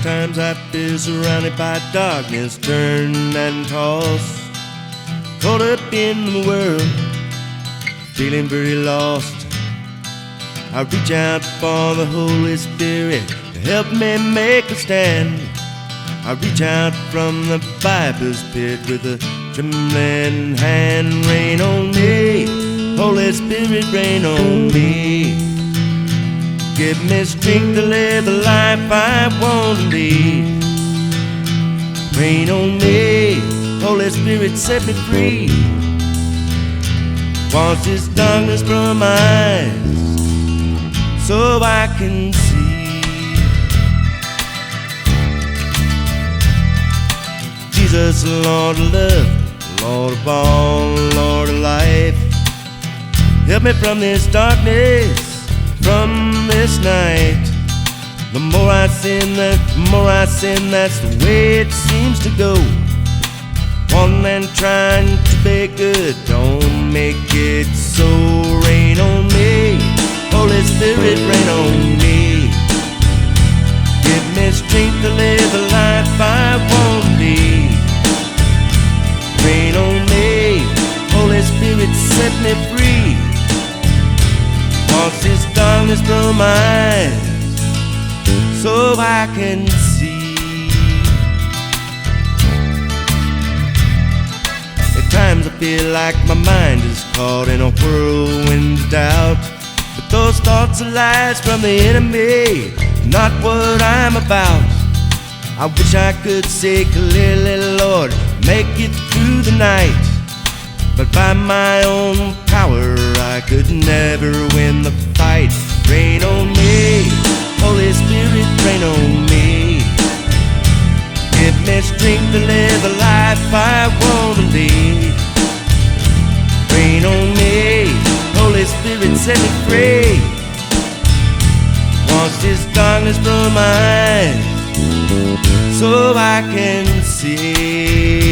Sometimes I feel surrounded by darkness, turn and toss, caught up in the world, feeling very lost. I reach out for the Holy Spirit to help me make a stand. I reach out from the viper's pit with a trembling hand. Rain on me, Holy Spirit, rain on me. Give me strength to live the life I want to lead. Rain on me, Holy Spirit, set me free. Wash this darkness from my eyes so I can see. Jesus, Lord of love, Lord of all, Lord of life, help me from this darkness, from this night. The more I sin, that's the way it seems to go. Wanting and trying to be good, don't make it so. Rain on me, Holy Spirit, rain on me. Give me strength to live the life I want to lead. Rain on me, Holy Spirit, set me free. Wash this darkness from my eyes so I can see. At times I feel like my mind is caught in a whirlwind of doubt, but those thoughts are lies from the enemy, not what I'm about. I wish I could say clearly, Lord, make it through the night, but by my own power I could never win the fight. Rain on me, Holy Spirit, rain on me. Give me strength to live the life I want to lead. Rain on me, Holy Spirit, set me free. Wash this darkness from my eyes so I can see.